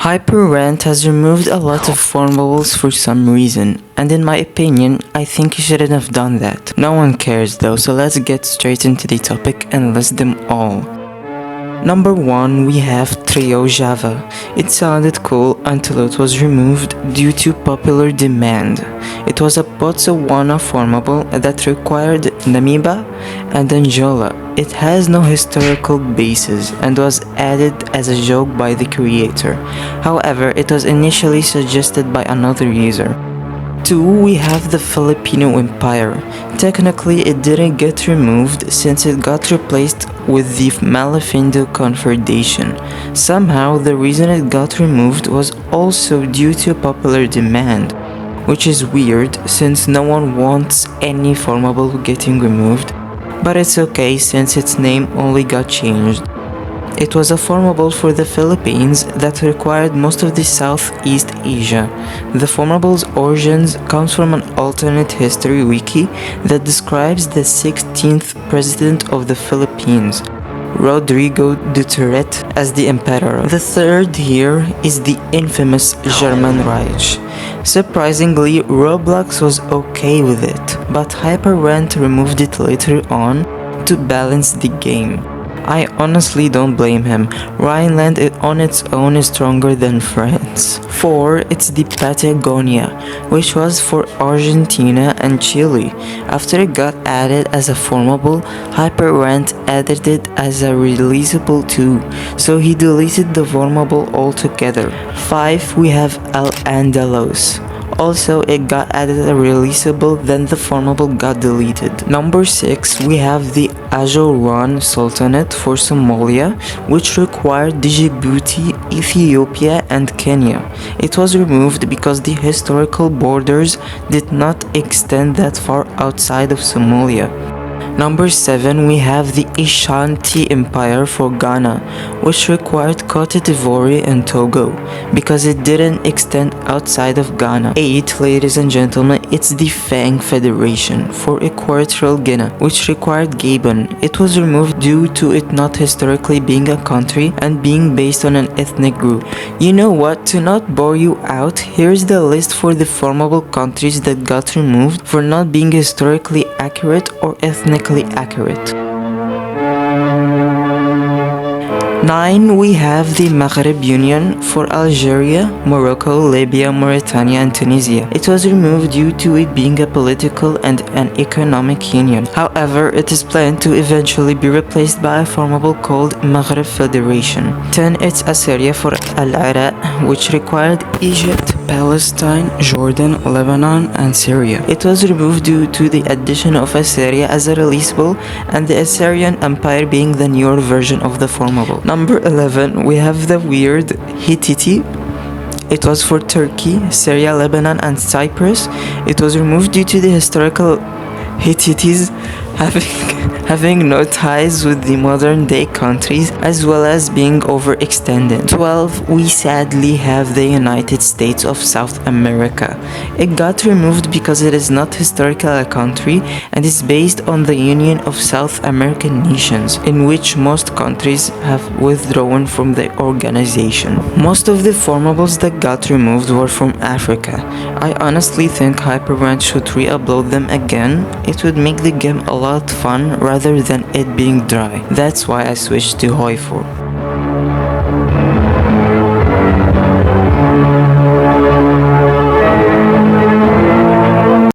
Hyperrant has removed a lot of formables for some reason, and in my opinion, I think he shouldn't have done that. No one cares though, so let's get straight into the topic and list them all. Number 1, we have Trio Java. It sounded cool until it was removed due to popular demand. It was a Botswana formable that required Namiba and Angola. It has no historical basis and was added as a joke by the creator. However, it was initially suggested by another user. 2, we have the Filipino Empire. Technically, it didn't get removed since it got replaced with the Malafindo Confederation. Somehow, the reason it got removed was also due to popular demand, which is weird since no one wants any formable getting removed, but it's okay since its name only got changed. It was a formable for the Philippines that required most of the Southeast Asia. The formable's origins comes from an alternate history wiki that describes the 16th president of the Philippines, Rodrigo Duterte, as the emperor. The third here is the infamous German Reich. Surprisingly, Roblox was okay with it, but Hyperrant removed it later on to balance the game. I honestly don't blame him. Rhineland on its own is stronger than France. 4, it's the Patagonia, which was for Argentina and Chile. After it got added as a formable, Hyperrant added it as a releasable too, so he deleted the formable altogether. 5, we have El Andalos. Also, it got added a releasable, then the formable got deleted. Number 6, we have the RON Sultanate for Somalia, which required Djibouti, Ethiopia, and Kenya. It was removed because the historical borders did not extend that far outside of Somalia. Number 7, we have the Ashanti Empire for Ghana, which required Cote d'Ivoire and Togo, because it didn't extend outside of Ghana. 8, ladies and gentlemen, it's the Fang Federation for Equatorial Guinea, which required Gabon. It was removed due to it not historically being a country and being based on an ethnic group. You know what, to not bore you out, here's the list for the formable countries that got removed for not being historically accurate or ethnically accurate. 9, we have the Maghreb Union for Algeria, Morocco, Libya, Mauritania, and Tunisia. It was removed due to it being a political and an economic union. However, it is planned to eventually be replaced by a formable called Maghreb Federation. 10, it's Assyria for Al-Iraq, which required Egypt, Palestine, Jordan, Lebanon, and Syria. It was removed due to the addition of Assyria as a releasable and the Assyrian Empire being the newer version of the formable. Number 11, we have the weird Hittite. It was for Turkey, Syria, Lebanon, and Cyprus. It was removed due to the historical Hittites having no ties with the modern day countries, as well as being overextended. 12, we sadly have the United States of South America. It got removed because it is not historically a country and is based on the Union of South American Nations, in which most countries have withdrawn from the organization. Most of the formables that got removed were from Africa. I honestly think Hyperrant should re-upload them again. It would make the game a lot fun rather than it being dry. That's why I switched to Hoi4.